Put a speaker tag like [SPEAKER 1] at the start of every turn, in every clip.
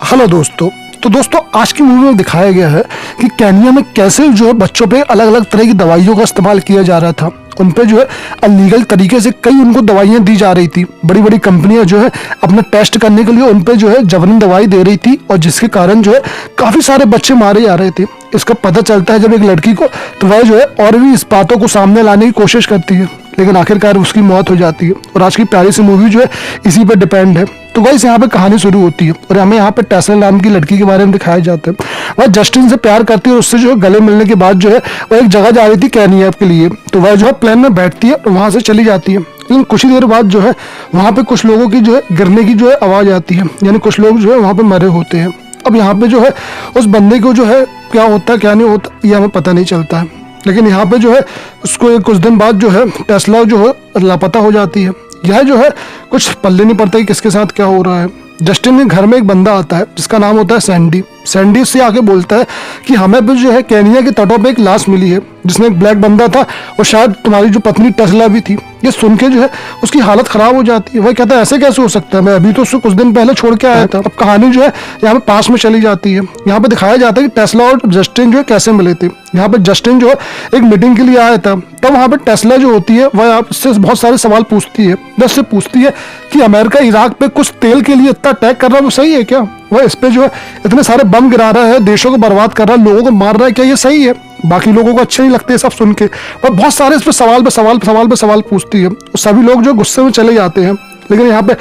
[SPEAKER 1] Hello दोस्तों। तो दोस्तों आज की मूवी में दिखाया गया है कि केन्या में कैसे जो है बच्चों पे अलग अलग तरह की दवाइयों का इस्तेमाल किया जा रहा था। उन पे जो है अनलीगल तरीके से कई उनको दवाइयां दी जा रही थी। बड़ी बड़ी कंपनियां जो है अपना टेस्ट करने के लिए उन पे जो है जबरन दवाई दे रही थी और जिसके कारण जो है काफी सारे बच्चे मारे जा रहे थे। इसका पता चलता है जब एक लड़की को, तो वह जो है और भी इस बातों को सामने लाने की कोशिश करती है, लेकिन आखिरकार उसकी मौत हो जाती है। और आज की प्यारी सी मूवी जो है इसी पे डिपेंड है। तो गाइस यहाँ पे कहानी शुरू होती है और हमें यहाँ पे टेस्ला नाम की लड़की के बारे में दिखाया जाता है। वह जस्टिन से प्यार करती है और उससे जो है गले मिलने के बाद जो है वह एक जगह जा रही थी केन्या के लिए। तो वह जो है प्लेन में बैठती है और वहां से चली जाती है। लेकिन कुछ ही देर बाद जो है वहां पे कुछ लोगों की जो है गिरने की जो है आवाज आती है, यानी कुछ लोग जो है वहां पे मरे होते हैं। अब यहाँ पे जो है उस बंदे को जो है क्या होता है क्या नहीं होता ये हमें पता नहीं चलता है। लेकिन यहाँ पे जो है उसको कुछ दिन बाद जो है टेस्ला जो है लापता हो जाती है। यह जो है कुछ पल्ले नहीं पड़ता कि किसके साथ क्या हो रहा है। जस्टिन के घर में एक बंदा आता है जिसका नाम होता है सैंडी। सैंडी से आके बोलता है कि हमें भी जो है केन्या के तटों पे एक लाश मिली है जिसमें एक ब्लैक बंदा था और शायद तुम्हारी जो पत्नी टेस्ला भी थी। ये सुन के जो है उसकी हालत खराब हो जाती है। वह कहता है ऐसे कैसे हो सकता है, मैं अभी तो उसको कुछ दिन पहले छोड़ के आया था। अब कहानी जो है यहाँ पे पास में चली जाती है। यहाँ पे दिखाया जाता है कि टेस्ला और जस्टिन जो है कैसे मिले थे। यहाँ पे जस्टिन जो है एक मीटिंग के लिए आया था, तब वहाँ पे टेस्ला जो होती है वह आपसे बहुत सारे सवाल पूछती है। वह उससे पूछती है कि अमेरिका इराक पे कुछ तेल के लिए इतना अटैक कर रहा है वो सही है क्या? वह इस पे जो है इतने सारे बम गिरा रहा है, देशों को बर्बाद कर रहा है, लोगों को मार रहा है, क्या ये सही है? बाकी लोगों को अच्छे नहीं लगते सब सुन के। वह बहुत सारे इस पे सवाल पूछती है। सभी लोग जो गुस्से में चले जाते हैं। लेकिन यहाँ पे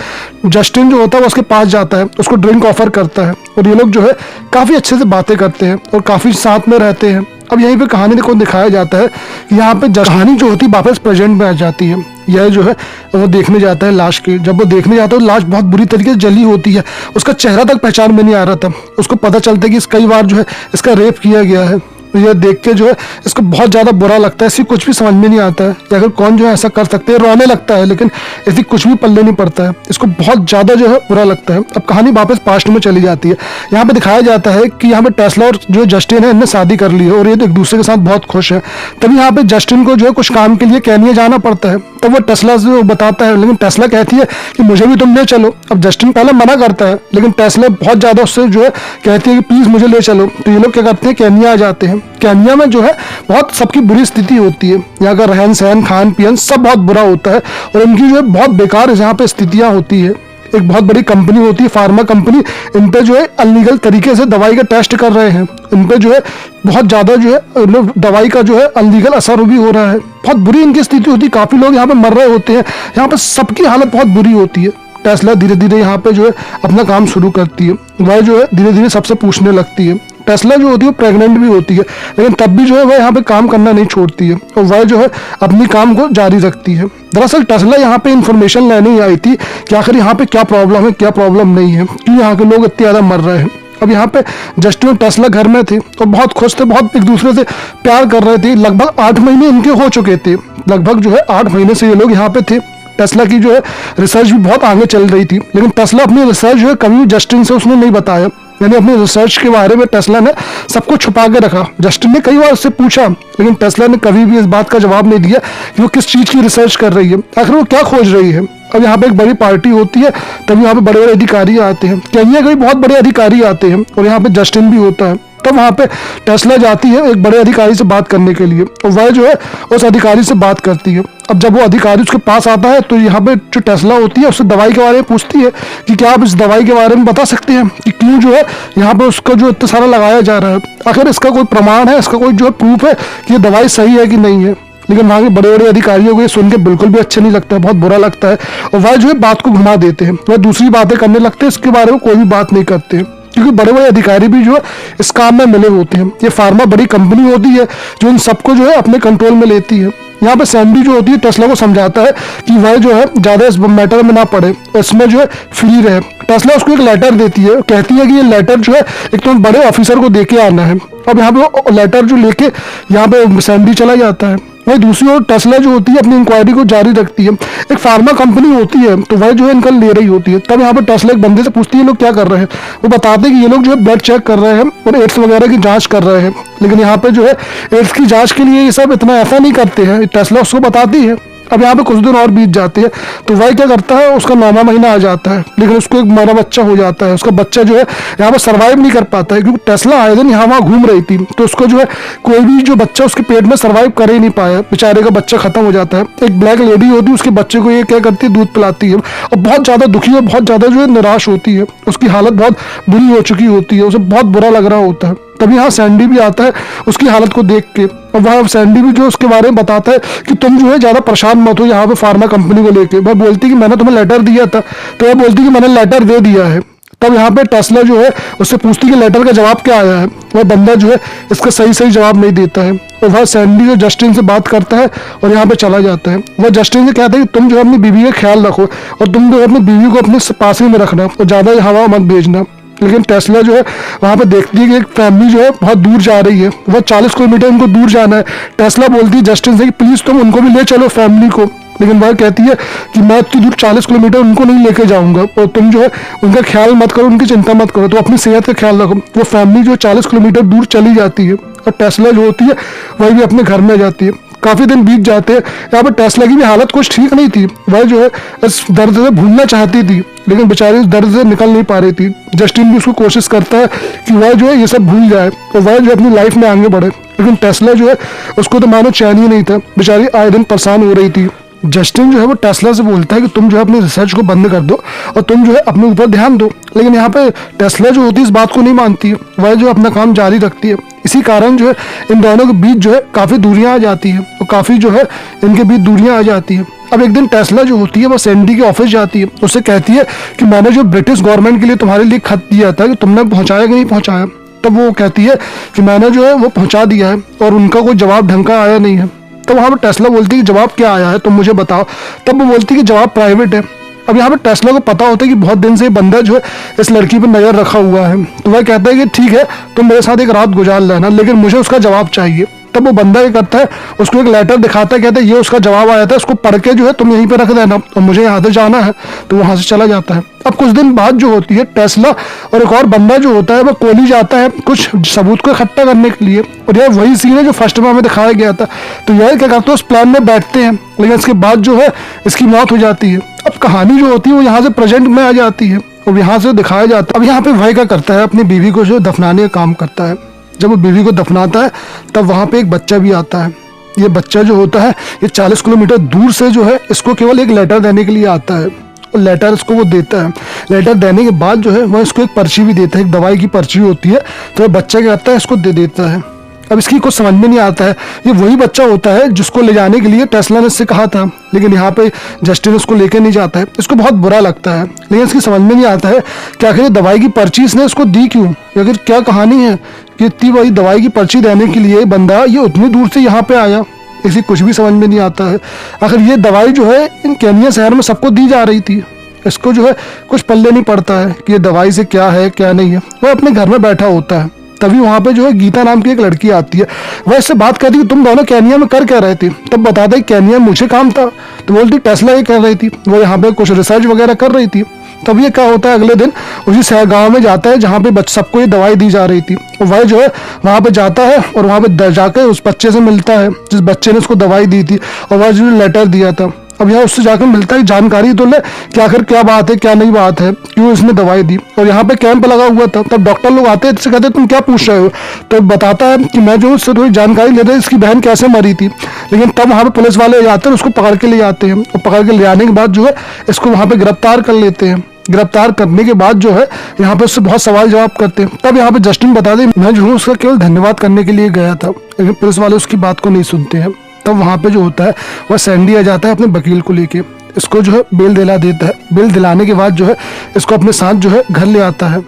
[SPEAKER 1] जस्टिन जो होता है वो उसके पास जाता है, उसको ड्रिंक ऑफर करता है और ये लोग जो है काफी अच्छे से बातें करते हैं और काफी साथ में रहते हैं। अब यहीं पे कहानी को दिखाया जाता है कि यहाँ पे कहानी जो होती है वापस प्रेजेंट में आ जाती है। यह जो है वो देखने जाता है लाश की। जब वो देखने जाता है तो लाश बहुत बुरी तरीके से जली होती है। उसका चेहरा तक पहचान में नहीं आ रहा था। उसको पता चलता है कि कई बार जो है इसका रेप किया गया है। यह देख के जो है इसको बहुत ज़्यादा बुरा लगता है। इसकी कुछ भी समझ में नहीं आता है कि अगर कौन जो है ऐसा कर सकते हैं। रोने लगता है लेकिन इसकी कुछ भी पल्ले नहीं पड़ता है। इसको बहुत ज़्यादा जो है बुरा लगता है। अब कहानी वापस पास्ट में चली जाती है। यहाँ पे दिखाया जाता है कि यहाँ पे टेस्ला और जो जस्टिन है इनने शादी कर ली है और ये तो एक दूसरे के साथ बहुत खुश है। तभी यहाँ पे जस्टिन को जो है कुछ काम के लिए केन्या जाना पड़ता है। तब वो टेस्ला से बताता है, लेकिन टेस्ला कहती है कि मुझे भी तुम ले चलो। अब जस्टिन पहले मना करता है लेकिन टेस्ला बहुत ज़्यादा उससे जो है कहती है कि प्लीज़ मुझे ले चलो। तो ये लोग क्या करते हैं, केन्या आ जाते हैं। केन्या में जो है बहुत सबकी बुरी स्थिति होती है। यहाँ का रहन सहन खान पीन सब बहुत बुरा होता है और इनकी जो है बहुत बेकार यहाँ पे स्थितियाँ होती है। एक बहुत बड़ी कंपनी होती है फार्मा कंपनी, इन पे जो है अनलीगल तरीके से दवाई का टेस्ट कर रहे हैं। इन पे जो है बहुत ज़्यादा जो है दवाई का जो है अनलीगल असर भी हो रहा है। बहुत बुरी इनकी स्थिति होती है। काफ़ी लोग यहाँ पे मर रहे होते हैं। यहाँ पे सबकी हालत बहुत बुरी होती है। टेस्ला धीरे धीरे यहाँ पे जो है अपना काम शुरू करती है। वह जो है धीरे धीरे सबसे पूछने लगती है। टेस्ला जो होती है वो प्रेग्नेंट भी होती है लेकिन तब भी जो है वह यहाँ पे काम करना नहीं छोड़ती है और वह जो है अपनी काम को जारी रखती है। दरअसल टेस्ला यहाँ पे इंफॉर्मेशन लेने ही आई थी कि आखिर यहाँ पे क्या प्रॉब्लम है क्या प्रॉब्लम नहीं है, क्यों यहाँ के लोग इतने ज़्यादा मर रहे हैं। अब यहाँ पे जस्टिन और टेस्ला घर में थे तो बहुत खुश थे, बहुत एक दूसरे से प्यार कर रहे थे। लगभग 8 महीने इनके हो चुके थे। लगभग जो है 8 महीने से ये लोग यहाँ पे थे। टेस्ला की जो है रिसर्च भी बहुत आगे चल रही थी लेकिन टेस्ला अपनी रिसर्च जो है कभी भी जस्टिन से उसने नहीं बताया। यानी अपनी रिसर्च के बारे में टेस्ला ने सबको छुपा के रखा। जस्टिन ने कई बार उससे पूछा लेकिन टेस्ला ने कभी भी इस बात का जवाब नहीं दिया कि वो किस चीज़ की रिसर्च कर रही है, आखिर वो क्या खोज रही है। अब यहाँ पे एक बड़ी पार्टी होती है, तभी यहाँ पे बड़े बड़े अधिकारी आते हैं। केन्या के भी बहुत बड़े अधिकारी आते हैं और यहाँ पे जस्टिन भी होता है। तब वहाँ पे टेस्ला जाती है एक बड़े अधिकारी से बात करने के लिए और वह जो है उस अधिकारी से बात करती है। अब जब वो अधिकारी उसके पास आता है तो यहाँ पे जो टेस्ला होती है उससे दवाई के बारे में पूछती है कि क्या आप इस दवाई के बारे में बता सकते हैं कि क्यों जो है यहाँ पे उसका जो इतना सारा लगाया जा रहा है, आखिर इसका कोई प्रमाण है, इसका कोई जो है प्रूफ है कि ये दवाई सही है कि नहीं है। लेकिन वहाँ के बड़े बड़े अधिकारियों को ये सुन के बिल्कुल भी अच्छा नहीं लगता है, बहुत बुरा लगता है और वह जो है बात को घुमा देते हैं। वह दूसरी बातें करने लगते हैं, इसके बारे में कोई भी बात नहीं करते हैं क्योंकि बड़े बड़े अधिकारी भी जो है इस काम में मिले होते हैं। ये फार्मा बड़ी कंपनी होती है जो इन सबको जो है अपने कंट्रोल में लेती है। यहाँ पे सैंडी जो होती है टेस्ला को समझाता है कि वह जो है ज़्यादा इस मैटर में ना पड़े, इसमें जो है फ्री रहे। टेस्ला उसको एक लेटर देती है, कहती है कि ये लेटर जो है एक तो बड़े ऑफिसर को देके आना है। अब यहाँ पे वो लेटर जो लेके यहाँ पे सैंडी चला जाता है। वही दूसरी ओर टेस्ला जो होती है अपनी इंक्वायरी को जारी रखती है। एक फार्मा कंपनी होती है तो वह जो है इनका ले रही होती है। तब यहाँ पर टेस्ला एक बंदे से पूछती है लोग क्या कर रहे हैं। वो बताते हैं कि ये लोग जो है ब्लड चेक कर रहे हैं और एड्स वगैरह की जांच कर रहे हैं। लेकिन यहाँ पे जो है एड्स की जांच के लिए ये सब इतना ऐसा नहीं करते हैं। टेस्ला उसको बताती है अब यहाँ पे कुछ दिन और बीत जाते हैं तो वह क्या करता है, उसका 9वां महीना आ जाता है, लेकिन उसको एक मरा बच्चा हो जाता है। उसका बच्चा जो है यहाँ पे सर्वाइव नहीं कर पाता है, क्योंकि टेस्ला आए दिन यहाँ वहाँ घूम रही थी, तो उसको जो है कोई भी जो बच्चा उसके पेट में सर्वाइव कर ही नहीं पाया, बेचारे का बच्चा खत्म हो जाता है। एक ब्लैक लेडी होती है, उसके बच्चे को ये क्या करती है, दूध पिलाती है, और बहुत ज़्यादा दुखी और बहुत ज़्यादा जो है निराश होती है। उसकी हालत बहुत बुरी हो चुकी होती है, उसे बहुत बुरा लग रहा होता है। तभी यहाँ सैंडी भी आता है उसकी हालत को देख के, और वह सैंडी भी जो उसके बारे में बताता है कि तुम जो है ज़्यादा परेशान मत हो यहाँ पे फार्मा कंपनी को लेके। वह बोलती कि मैंने तुम्हें लेटर दिया था, तो वह बोलती कि मैंने लेटर दे दिया है। तब यहाँ पे टेस्ला जो है उससे पूछती कि लेटर का जवाब क्या आया है। वह बंदा जो है इसका सही जवाब नहीं देता है, और वह सैंडी जो जस्टिन से बात करता है और यहाँ पे चला जाता है। वह जस्टिन से कहता है कि तुम जो है अपनी बीवी का ख्याल रखो, और तुम जो है अपनी बीवी को अपने पास ही में रखना, और ज़्यादा हवा मत भेजना। लेकिन टेस्ला जो है वहाँ पे देखती है कि एक फैमिली जो है बहुत दूर जा रही है, वह 40 किलोमीटर उनको दूर जाना है। टेस्ला बोलती है जस्टिन से कि प्लीज़ तुम उनको भी ले चलो, फैमिली को। लेकिन वह कहती है कि मैं इतनी दूर 40 किलोमीटर उनको नहीं लेके जाऊंगा, और तुम जो है उनका ख्याल मत करो, उनकी चिंता मत करो, तो अपनी सेहत का ख्याल रखो। वो फैमिली जो 40 किलोमीटर दूर चली जाती है, और टेस्ला जो होती है वह भी अपने घर में जाती है। काफ़ी दिन बीत जाते हैं। यहाँ पर टेस्ला की भी हालत कुछ ठीक नहीं थी, वह जो है इस दर्द से भूलना चाहती थी, लेकिन बेचारी इस दर्द से निकल नहीं पा रही थी। जस्टिन भी उसको कोशिश करता है कि वह जो है ये सब भूल जाए और वह जो अपनी लाइफ में आगे बढ़े, लेकिन टेस्ला जो है उसको तो मानो चैन ही नहीं था, बेचारी आए दिन परेशान हो रही थी। जस्टिन जो है वो टेस्ला से बोलता है कि तुम जो है अपनी रिसर्च को बंद कर दो और तुम जो है अपने ऊपर ध्यान दो, लेकिन यहाँ पे टेस्ला जो होती है इस बात को नहीं मानती है, वह जो अपना काम जारी रखती है। इसी कारण जो है इन दोनों के बीच जो है काफ़ी दूरियां आ जाती है, और काफ़ी जो है इनके बीच दूरियां आ जाती है। अब एक दिन टेस्ला जो होती है वह सैंडी के ऑफिस जाती है, उससे कहती है कि मैंने जो ब्रिटिश गवर्नमेंट के लिए तुम्हारे लिए खत दिया था कि तुमने पहुँचाया कि नहीं पहुँचाया। तब वो कहती है कि मैंने जो है वो पहुँचा दिया है, और उनका कोई जवाब ढंग का आया नहीं है। तो वहाँ पर टेस्ला बोलती है कि जवाब क्या आया है तुम मुझे बताओ। तब वो बोलती है कि जवाब प्राइवेट है। अब यहाँ पर टेस्ला को पता होता है कि बहुत दिन से ये बंदा जो है इस लड़की पर नज़र रखा हुआ है, तो वह कहता है कि ठीक है तुम मेरे साथ एक रात गुजार लेना, लेकिन मुझे उसका जवाब चाहिए। तब वो बंदा क्या करता है, उसको एक लेटर दिखाता है, कहता है ये उसका जवाब आया था, इसको पढ़ के जो है तुम यहीं पे रख देना और मुझे यहाँ से जाना है। तो वहाँ से चला जाता है। अब कुछ दिन बाद जो होती है टेस्ला और एक और बंदा जो होता है वह कोली जाता है कुछ सबूत को इकट्ठा करने के लिए, और यह वही सीन है जो फर्स्ट में हमें दिखाया गया था। तो यह क्या करते हैं उस प्लान में बैठते हैं, लेकिन इसके बाद जो है इसकी मौत हो जाती है। अब कहानी जो होती है वो यहाँ से प्रेजेंट में आ जाती है और यहाँ से दिखाया जाता है। अब यहाँ पे वही क्या करता है, अपनी बीवी को जो दफनाने का काम करता है। जब वो बीवी को दफनाता है तब वहाँ पे एक बच्चा भी आता है। ये बच्चा जो होता है ये 40 किलोमीटर दूर से जो है इसको केवल एक लेटर देने के लिए आता है, और लेटर इसको वो देता है। लेटर देने के बाद जो है वह इसको एक पर्ची भी देता है, एक दवाई की पर्ची होती है, तो वह बच्चा क्या करता है इसको दे देता है। अब इसकी कुछ समझ में नहीं आता है, ये वही बच्चा होता है जिसको ले जाने के लिए टेस्ला ने इससे कहा था, लेकिन यहाँ पे जस्टिन उसको लेके नहीं जाता है। इसको बहुत बुरा लगता है, लेकिन इसकी समझ में नहीं आता है कि आखिर ये दवाई की पर्ची इसने इसको दी क्यों, आखिर क्या कहानी है कि इतनी बड़ी दवाई की पर्ची देने के लिए बंदा ये उतनी दूर से यहाँ पे आया। इसी कुछ भी समझ में नहीं आता है। आखिर ये दवाई जो है इन केनिया शहर में सबको दी जा रही थी, इसको जो है कुछ पल्ले नहीं पड़ता है कि ये दवाई से क्या है क्या नहीं है। वह अपने घर में बैठा होता है, तभी वहाँ पे जो है गीता नाम की एक लड़की आती है। वह इससे बात करती है तुम दोनों केनिया में कर क्या रहे थे। तब बताता है केनिया में मुझे काम था, तो बोलती टेस्ला ये कर रही थी, वो यहाँ पे कुछ रिसर्च वगैरह कर रही थी। तब ये क्या होता है, अगले दिन उसी शहर गाँव में जाता है जहाँ पे सबको ये दवाई दी जा रही थी, और वह जो है वहाँ पे जाता है और वहाँ पे जाकर उस बच्चे से मिलता है जिस बच्चे ने उसको दवाई दी थी, और वह जो लेटर दिया था। अब यहाँ उससे जाकर मिलता है, जानकारी तो ले कि आखिर क्या बात है क्या नहीं बात है, क्यों इसने दवाई दी। और यहाँ पे कैंप लगा हुआ था, तब डॉक्टर लोग आते हैं, इससे कहते हैं तुम क्या पूछ रहे हो। तो बताता है कि मैं जो उससे थोड़ी जानकारी लेते हैं इसकी बहन कैसे मरी थी। लेकिन तब वहाँ पे पुलिस वाले जाते हैं, उसको पकड़ के ले जाते हैं, और पकड़ के ले आने के बाद जो है इसको वहाँ पे गिरफ्तार कर लेते हैं। गिरफ्तार करने के बाद जो है यहाँ पे उससे बहुत सवाल जवाब करते हैं। तब यहाँ पे जस्टिन बता दे मैं जो हूँ उसका केवल धन्यवाद करने के लिए गया था, लेकिन पुलिस वाले उसकी बात को नहीं सुनते हैं। तब वहाँ पे जो होता है वह सैंडी आ जाता है अपने वकील को लेके, इसको जो है बेल दिला देता है। बेल दिलाने के बाद जो है इसको अपने साथ जो है घर ले आता है।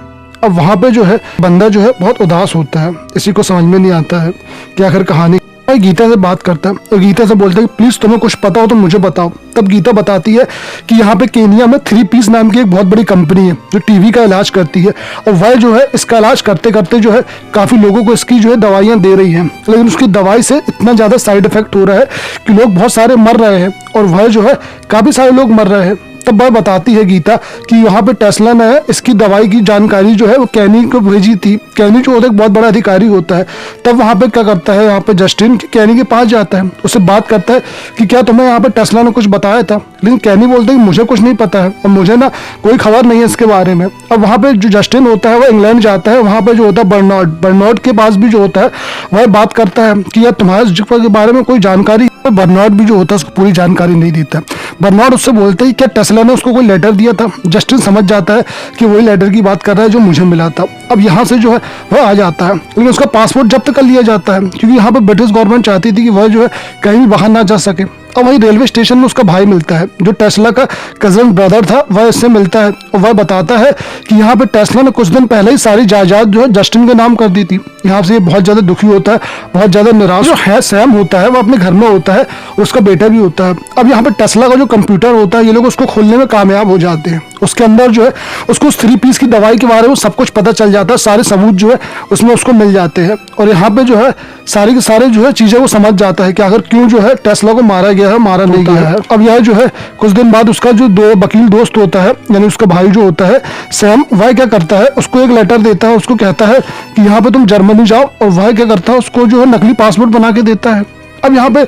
[SPEAKER 1] अब वहाँ पे जो है बंदा जो है बहुत उदास होता है, इसी को समझ में नहीं आता है कि आखिर कहानी। गीता से बात करता है और गीता से बोलता है कि प्लीज तुम्हें कुछ पता हो तो मुझे बताओ। तब गीता बताती है कि यहाँ पे केनिया में 3 पीस नाम की एक बहुत बड़ी कंपनी है जो टीबी का इलाज करती है, और वह जो है इसका इलाज करते करते जो है काफी लोगों को इसकी जो है दवाइयाँ दे रही है, लेकिन उसकी दवाई से इतना ज्यादा साइड इफेक्ट हो रहा है कि लोग बहुत सारे मर रहे हैं, और वह जो है काफी सारे लोग मर रहे हैं। तब वह बताती है गीता कि वहाँ पे टेस्ला ने इसकी दवाई की जानकारी जो है वो कैनी को भेजी थी। कैनी जो होता है एक बहुत बड़ा अधिकारी होता है। तब वहाँ पे क्या करता है, यहाँ पे जस्टिन कैनी के पास जाता है, उससे बात करता है कि क्या तुम्हें यहाँ पे टेस्ला ने कुछ बताया था। लेकिन कैनी बोलता है कि मुझे कुछ नहीं पता है और मुझे ना कोई खबर नहीं है इसके बारे में। अब वहाँ पे जो जस्टिन होता है वो इंग्लैंड जाता है, वहाँ पे जो होता है बर्नार्ड के पास भी जो होता है वह बात करता है कि यार तुम्हारे के बारे में कोई जानकारी। बर्नार्ड भी जो होता है उसको पूरी जानकारी नहीं देता। बर्नार्ड उससे बोलता है कि क्या टेस्ला ने उसको कोई लेटर दिया था। जस्टिन समझ जाता है कि वही लेटर की बात कर रहा है जो मुझे मिला था। अब यहाँ से जो है वह आ जाता है, लेकिन उसका पासपोर्ट जब्त कर लिया जाता है क्योंकि यहाँ पे ब्रिटिश गवर्नमेंट चाहती थी कि वह जो है कहीं भी बाहर ना जा सके। अब वही रेलवे स्टेशन में उसका भाई मिलता है जो टेस्ला का कजन ब्रदर था, वह इससे मिलता है और वह बताता है कि यहाँ पे टेस्ला ने कुछ दिन पहले ही सारी जायदाद जो है जस्टिन के नाम कर दी थी। यहाँ से ये बहुत ज़्यादा दुखी होता है, बहुत ज़्यादा निराश। जो है सैम होता है वो अपने घर में होता है, उसका बेटा भी होता है। अब यहाँ पे टेस्ला का जो कंप्यूटर होता है ये लोग उसको खोलने में कामयाब हो जाते हैं। उसके अंदर जो है उसको उस 3 पीस की दवाई के बारे में सब कुछ पता चल जाता है, सारे सबूत जो है उसमें उसको मिल जाते हैं। और यहाँ पे जो है सारी के सारे जो है चीज़ें वो समझ जाता है कि आखिर क्यों जो है टेस्ला को मारा गया है, मारा नहीं गया है। अब यह जो है कुछ दिन बाद उसका जो दो वकील दोस्त होता है यानी उसका भाई जो होता है सैम, वह क्या करता है उसको एक लेटर देता है, उसको कहता है कि यहाँ पे तुम जर्मनी जाओ। और वह क्या करता है उसको जो है नकली पासपोर्ट बना के देता है। अब यहाँ पे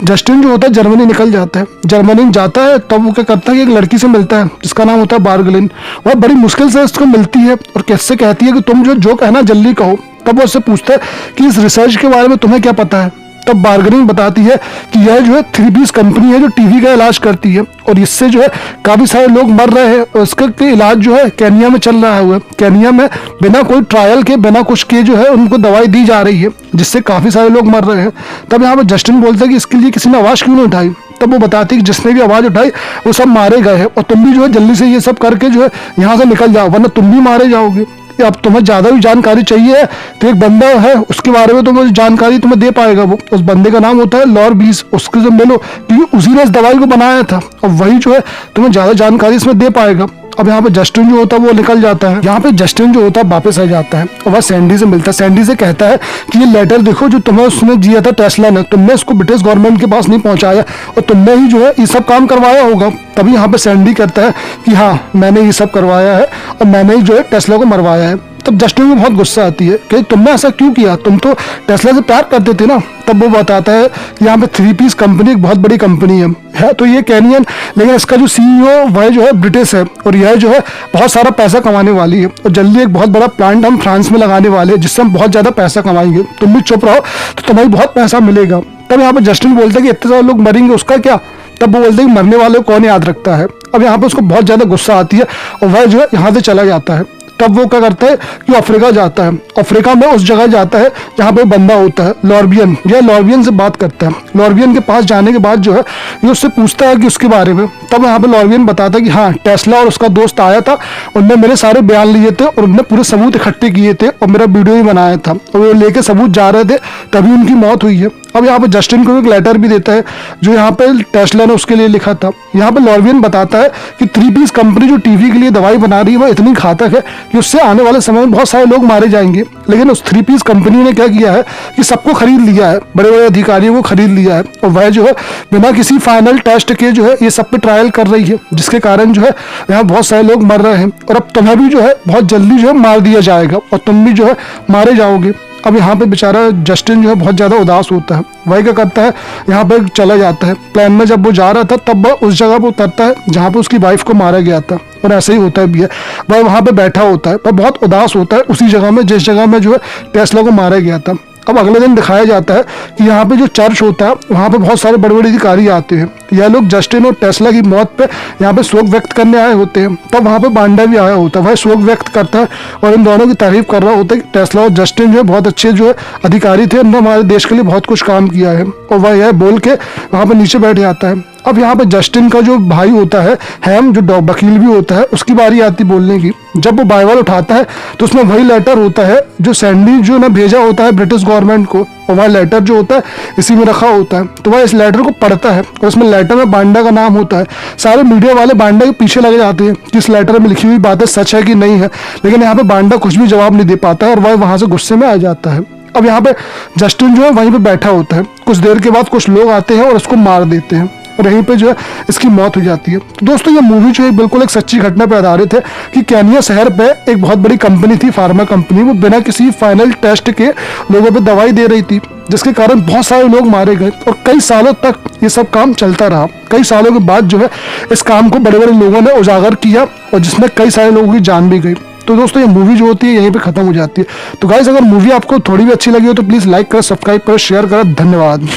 [SPEAKER 1] जस्टिन जो होता है जर्मनी निकल जाता है। जर्मनी जाता है तब वो क्या करता है कि एक लड़की से मिलता है जिसका नाम होता है बार्गलिन। वह बड़ी मुश्किल से उसको मिलती है और कैसे कहती है कि तुम जो कहना जल्दी कहो। तब वो उससे पूछता है कि इस रिसर्च के बारे में तुम्हें क्या पता है। तब बार्गेनिंग बताती है कि यह जो है 3 पीस कंपनी है जो टीवी का इलाज करती है और इससे जो है काफ़ी सारे लोग मर रहे हैं और इसका इलाज जो है केनिया में चल रहा है। केनिया में बिना कोई ट्रायल के, बिना कुछ के जो है उनको दवाई दी जा रही है जिससे काफ़ी सारे लोग मर रहे हैं। तब यहाँ पर जस्टिन बोलता है कि इसके लिए किसी ने आवाज़ क्यों नहीं उठाई। तब वो बताती है कि जिसने भी आवाज़ उठाई वो सब मारे गए हैं और तुम भी जो है जल्दी से ये सब करके जो है यहाँ से निकल जाओ वरना तुम भी मारे जाओगे। अब तुम्हें ज़्यादा भी जानकारी चाहिए तो एक बंदा है उसके बारे में तुम्हें जानकारी तुम्हें दे पाएगा। वो उस बंदे का नाम होता है लॉरबीस, उसके जो मिलो क्योंकि उसी ने इस दवाई को बनाया था और वही जो है तुम्हें ज़्यादा जानकारी इसमें दे पाएगा। अब यहाँ पे जस्टिन जो होता है वो निकल जाता है। यहाँ पे जस्टिन जो होता है वापस आ जाता है और वह सैंडी से मिलता है। सैंडी से कहता है कि ये लेटर देखो जो तुम्हें उसने दिया था टेस्ला ने, तुमने इसको ब्रिटिश गवर्नमेंट के पास नहीं पहुंचाया और तुमने ही जो है ये सब काम करवाया होगा। तभी यहाँ पे सैंडी कहता है कि हाँ मैंने ये सब करवाया है और मैंने ही जो है टेस्ला को मरवाया है। तब जस्टिन को बहुत गुस्सा आती है कि तुमने ऐसा क्यों किया, तुम तो टेस्ला से प्यार करते थे ना। तब वो बताता है कि यहाँ पे 3 पीस कंपनी एक बहुत बड़ी कंपनी है तो ये कैनियन, लेकिन इसका जो सीईओ वह जो है ब्रिटिश है और यह जो है बहुत सारा पैसा कमाने वाली है और जल्दी एक बहुत बड़ा प्लांट हम फ्रांस में लगाने वाले हैं जिससे हम बहुत ज़्यादा पैसा कमाएंगे। तुम भी चुप रहो तो तुम्हें बहुत पैसा मिलेगा। तब यहाँ पे जस्टिन बोलता है कि इतने सारे लोग मरेंगे उसका क्या। तब वो बोलते हैं कि मरने वाले को कौन याद रखता है। अब यहाँ पे उसको बहुत ज़्यादा गुस्सा आती है और वह जो है यहाँ से चला जाता है। तब वो क्या करता है कि अफ्रीका जाता है। अफ्रीका में उस जगह जाता है जहाँ पे बंदा होता है लॉरबियन। यह लॉरबियन से बात करता है। लॉरबियन के पास जाने के बाद जो है ये उससे पूछता है कि उसके बारे में। तब यहाँ पे लॉरबियन बताता है कि हाँ टेस्ला और उसका दोस्त आया था, उनने मेरे सारे बयान लिए थे और उनने पूरे सबूत इकट्ठे किए थे और मेरा वीडियो भी बनाया था और वो लेके सबूत जा रहे थे तभी उनकी मौत हुई है। अब यहाँ पे जस्टिन को एक लेटर भी देता है जो यहाँ पे टेस्ला ने उसके लिए लिखा था। यहाँ पे लॉरबियन बताता है कि 3 पीस कंपनी जो टीवी के लिए दवाई बना रही है वह इतनी घातक है कि उससे आने वाले समय में बहुत सारे लोग मारे जाएंगे। लेकिन उस 3 पीस कंपनी ने क्या किया है कि सबको खरीद लिया है, बड़े बड़े अधिकारियों को खरीद लिया है और वह जो है बिना किसी फाइनल टेस्ट के जो है ये सब पे ट्रायल कर रही है जिसके कारण जो है यहाँ बहुत सारे लोग मर रहे हैं और अब तुम्हें भी जो है बहुत जल्दी जो है मार दिया जाएगा और तुम भी जो है मारे जाओगे। अब यहाँ पे बेचारा जस्टिन जो है बहुत ज़्यादा उदास होता है। वही क्या करता है यहाँ पे चला जाता है। प्लान में जब वो जा रहा था तब वह उस जगह पर उतरता है जहाँ पे उसकी वाइफ को मारा गया था और ऐसे ही होता है भी है। वह वहाँ पे बैठा होता है, वह बहुत उदास होता है उसी जगह में जिस जगह में जो है टेस्ला को मारा गया था। अब अगले दिन दिखाया जाता है कि यहाँ पे जो चर्च होता है वहाँ पे बहुत सारे बड़े बड़े अधिकारी आते हैं। यह लोग जस्टिन और टेस्ला की मौत पे यहाँ पे शोक व्यक्त करने आए होते हैं। तब वहाँ पे बांडा भी आया होता है, वह शोक व्यक्त करता है और इन दोनों की तारीफ कर रहा होता है कि टेस्ला और जस्टिन जो है बहुत अच्छे जो है अधिकारी थे, उन्होंने हमारे देश के लिए बहुत कुछ काम किया है और वह यह बोल के वहाँ पे नीचे बैठ जाता है। अब यहाँ पे जस्टिन का जो भाई होता है हैम जो वकील भी होता है उसकी बारी आती बोलने की। जब वो बाइबल उठाता है तो उसमें वही लेटर होता है जो सैंडी जो ने भेजा होता है ब्रिटिश गवर्नमेंट को और वह लेटर जो होता है इसी में रखा होता है। तो वह इस लेटर को पढ़ता है और इसमें लेटर में बांडा का नाम होता है। सारे मीडिया वाले बांडा के पीछे लगे जाते हैं कि इस लेटर में लिखी हुई बातें सच है कि नहीं है, लेकिन यहाँ पे बांडा कुछ भी जवाब नहीं दे पाता है और वह वहाँ से गुस्से में आ जाता है। अब यहाँ पे जस्टिन जो है वहीं पे बैठा होता है। कुछ देर के बाद कुछ लोग आते हैं और उसको मार देते हैं। और यहीं पे जो है इसकी मौत हो जाती है। तो दोस्तों ये मूवी जो है बिल्कुल एक सच्ची घटना पर आधारित है कि केन्या शहर पे एक बहुत बड़ी कंपनी थी, फार्मा कंपनी, वो बिना किसी फाइनल टेस्ट के लोगों पे दवाई दे रही थी, जिसके कारण बहुत सारे लोग मारे गए और कई सालों तक ये सब काम चलता रहा। कई सालों के बाद जो है इस काम को बड़े बड़े लोगों ने उजागर किया और जिसमें कई सारे लोगों की जान भी गई। तो दोस्तों ये मूवी जो होती है यहीं पे खत्म हो जाती है। तो गाइस अगर मूवी आपको थोड़ी भी अच्छी लगी हो तो प्लीज़ लाइक करें, सब्सक्राइब करें, शेयर करें। धन्यवाद।